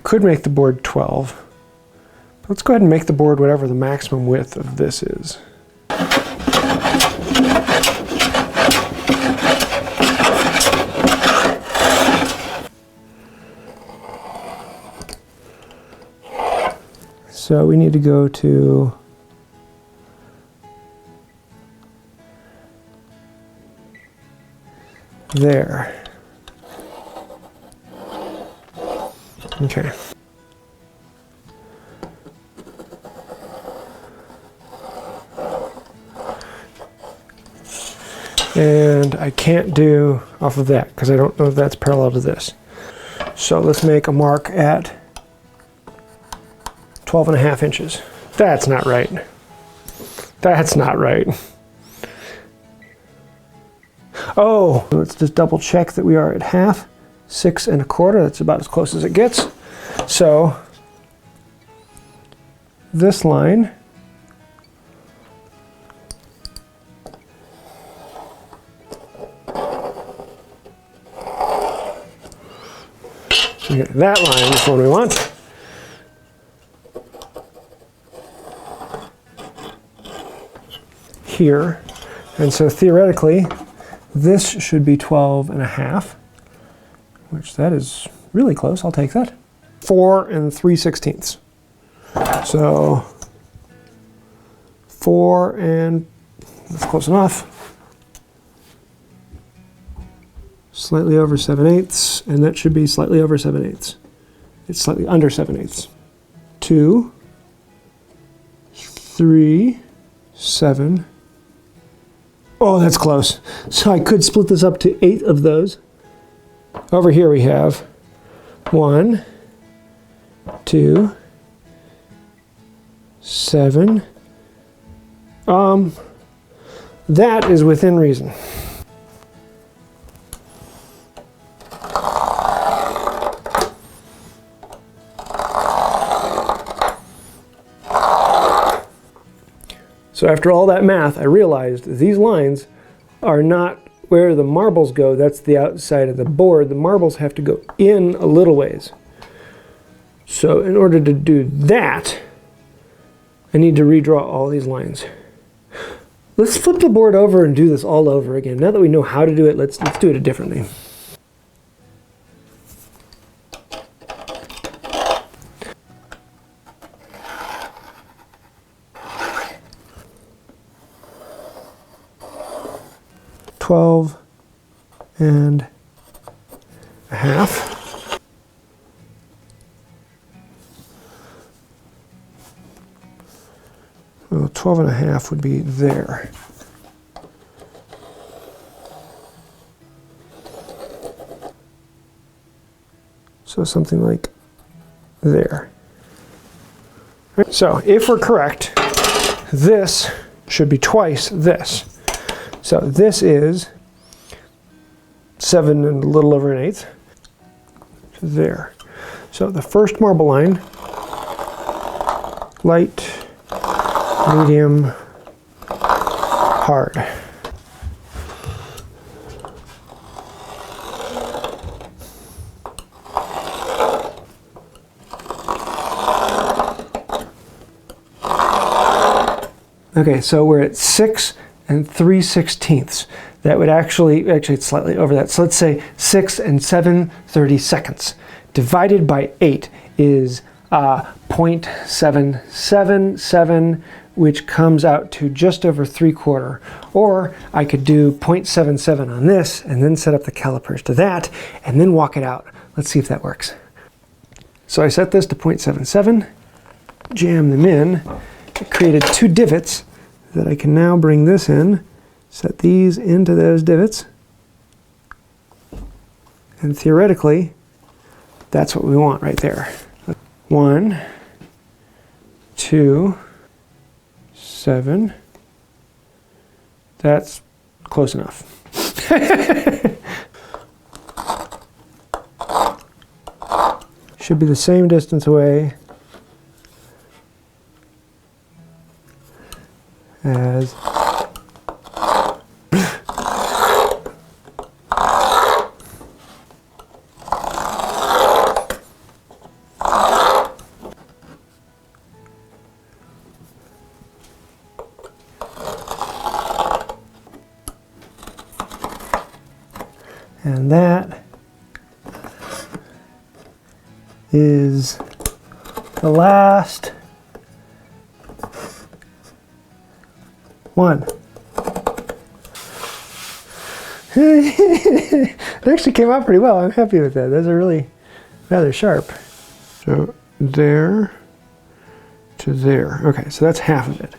could make the board 12. Let's go ahead and make the board whatever the maximum width of this is. So we need to go to there. Okay. And I can't do off of that because I don't know if that's parallel to this. So let's make a mark at 12.5 inches. That's not right. That's not right. Oh, let's just double check that we are at half. 6 1/4, that's about as close as it gets. So this line okay, that line is the one we want. Here, and so theoretically this should be 12.5, which that is really close. I'll take that. 4 3/16. So 4 and that's close enough. Slightly over 7/8, and that should be slightly over 7/8. It's slightly under 7/8. 2, 3, 7. Oh, that's close. So I could split this up to 8 of those. Over here we have 1, 2, 7. That is within reason. So after all that math, I realized these lines are not where the marbles go. That's the outside of the board. The marbles have to go in a little ways. So in order to do that, I need to redraw all these lines. Let's flip the board over and do this all over again. Now that we know how to do it, let's do it differently. $12.5. Well, 12.5 would be there. So something like there. So if we're correct, this should be twice this. So this is 7 and a little over 1/8. There. So the first marble line, light, medium, hard. Okay, so we're at 6 3/16. That would actually it's slightly over that. So let's say 6 7/32. Divided by 8 is 0.777, which comes out to just over 3/4. Or I could do 0.77 on this and then set up the calipers to that and then walk it out. Let's see if that works. So I set this to 0.77, jam them in. It created 2 divots that I can now bring this in, set these into those divots, and theoretically, that's what we want right there. 1, 2, 7. That's close enough. Should be the same distance away as And that is the last one. It actually came out pretty well. I'm happy with that. Those are really rather sharp. So there to there. Okay, so that's half of it.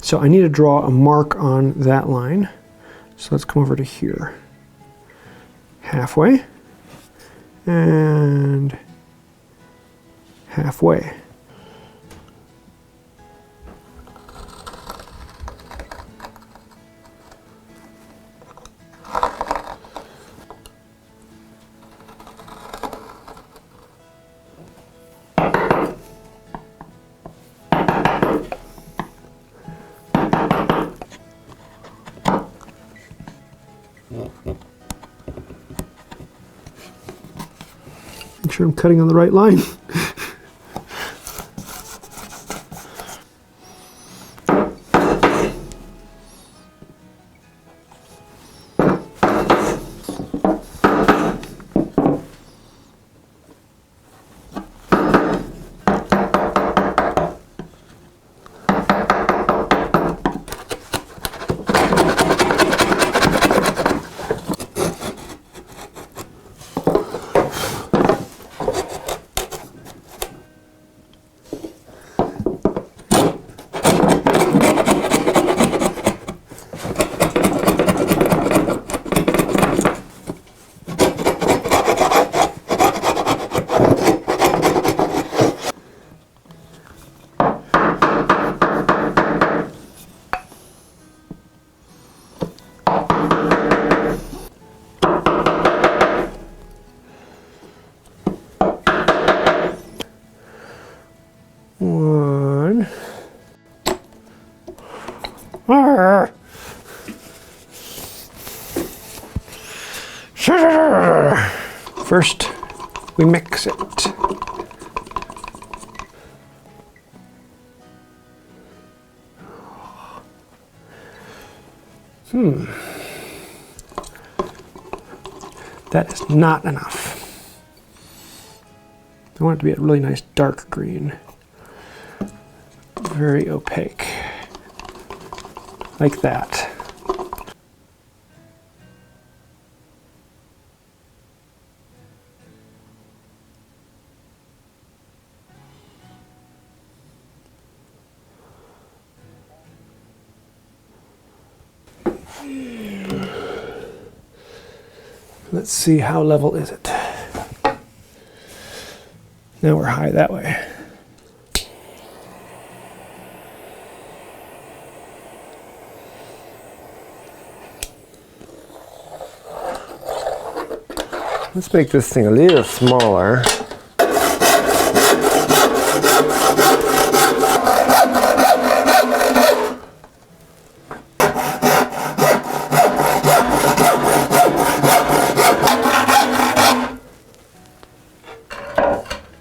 So I need to draw a mark on that line. So let's come over to here. Halfway and halfway. Make sure I'm cutting on the right line. One. First, we mix it. That is not enough. I want it to be a really nice dark green. Very opaque. Like that. Let's see, how level is it? Now we're high that way. Let's make this thing a little smaller.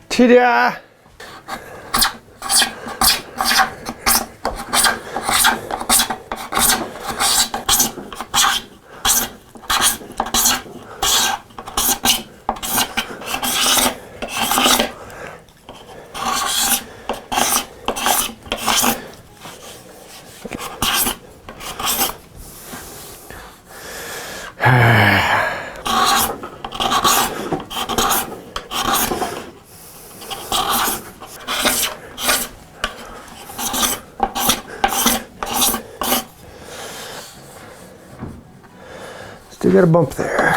Ta-da! Still got a bump there.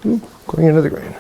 Ooh, going into the grain.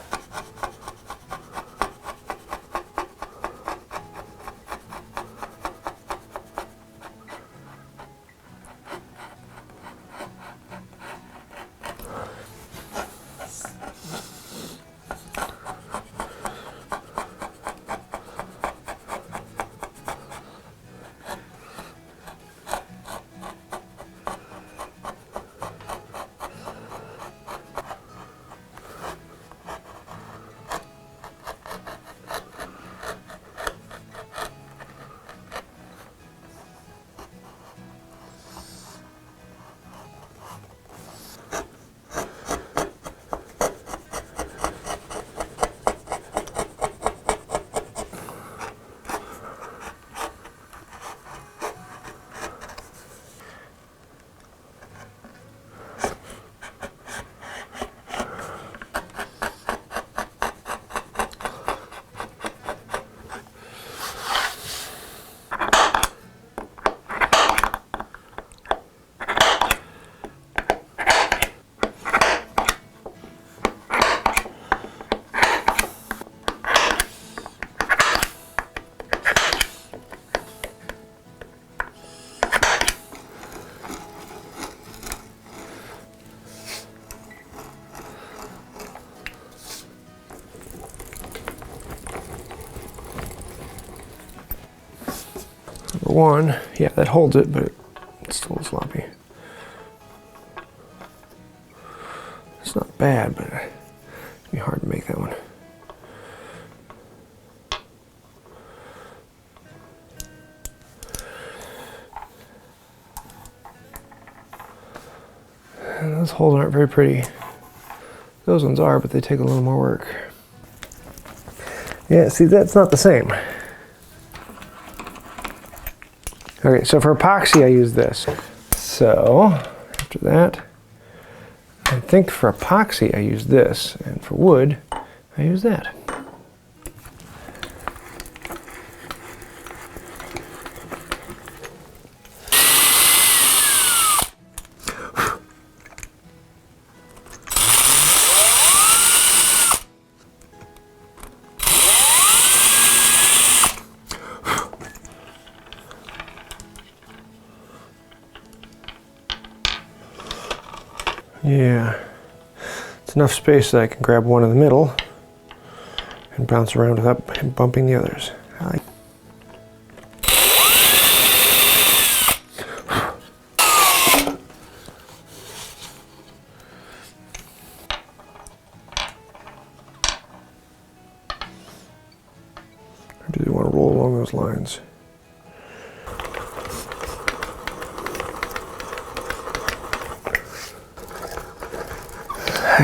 Number one, yeah, that holds it, but it's still sloppy. It's not bad, but it'd be hard to make that one. And those holes aren't very pretty. Those ones are, but they take a little more work. Yeah, see, that's not the same. Okay, so for epoxy I use this. So, after that, I think for epoxy I use this, and for wood, I use that. Yeah, it's enough space that I can grab one in the middle and bounce around without bumping the others. I like. Or do they want to roll along those lines?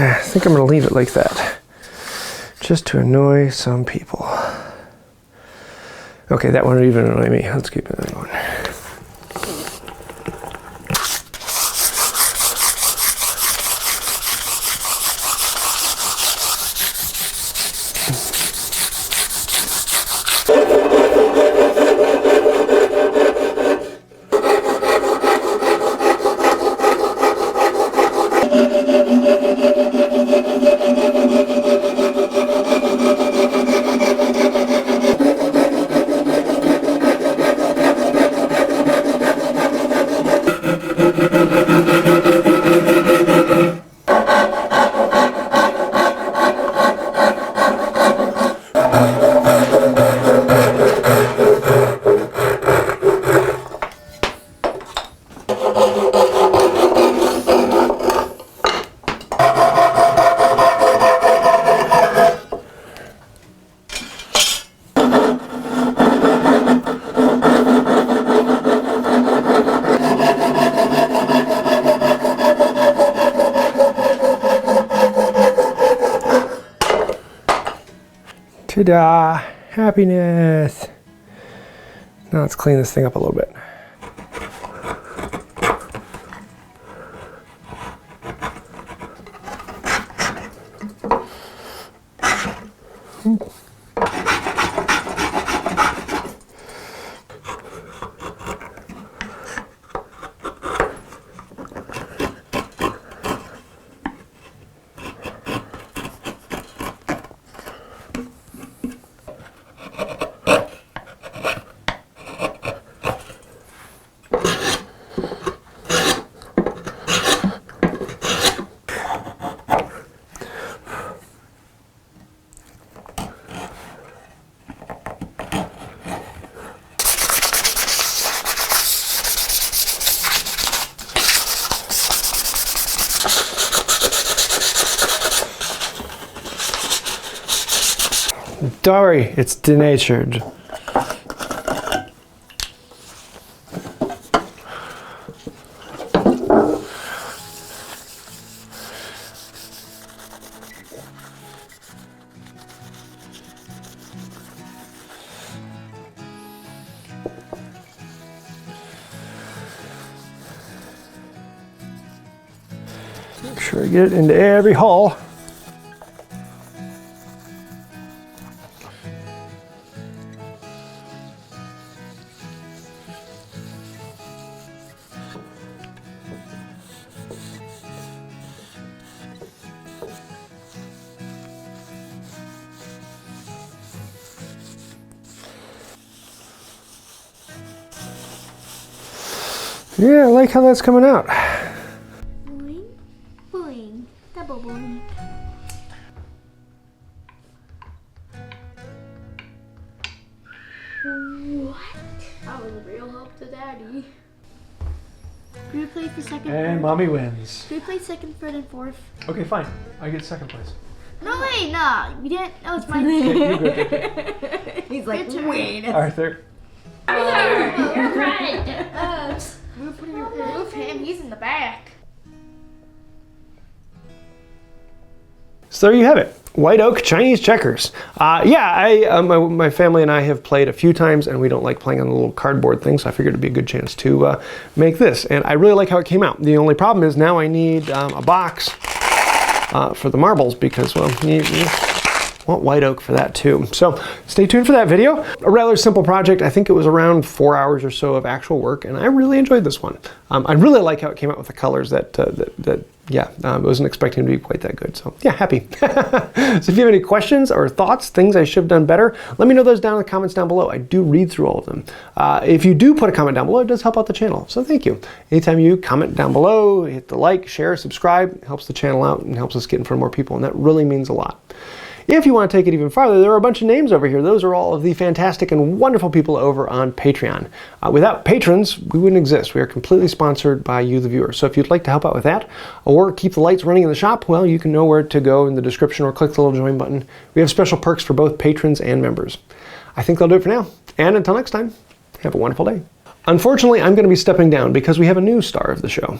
I think I'm going to leave it like that, just to annoy some people. Okay, that one would even annoy me. Let's keep it going. Ta-da! Happiness! Now let's clean this thing up a little bit. Don't worry, it's denatured. Make sure I get it into every hole. Yeah, I like how that's coming out. Boing, boing, double boing. What? That was a real help to Daddy. Do we play for second? And Mommy wins. Do we play second, third, and fourth? Okay, fine. I get second place. No, wait, nah. We didn't. No, it's mine. He's like, wait. Arthur. You're right. Move him. He's in the back. So there you have it. White oak Chinese checkers. My family and I have played a few times, and we don't like playing on the little cardboard thing, so I figured it'd be a good chance to make this. And I really like how it came out. The only problem is now I need a box for the marbles because, well, you want white oak for that too. So stay tuned for that video. A rather simple project. I think it was around 4 hours or so of actual work, and I really enjoyed this one. I really like how it came out with the colors I wasn't expecting to be quite that good. So yeah, happy. So if you have any questions or thoughts, things I should have done better, let me know those down in the comments down below. I do read through all of them. If you do put a comment down below, it does help out the channel. So thank you. Anytime you comment down below, hit the like, share, subscribe, it helps the channel out and helps us get in front of more people. And that really means a lot. If you want to take it even farther, there are a bunch of names over here. Those are all of the fantastic and wonderful people over on Patreon. Without patrons, we wouldn't exist. We are completely sponsored by you, the viewer. So if you'd like to help out with that, or keep the lights running in the shop, well, you can know where to go in the description or click the little join button. We have special perks for both patrons and members. I think that'll do it for now. And until next time, have a wonderful day. Unfortunately, I'm going to be stepping down because we have a new star of the show.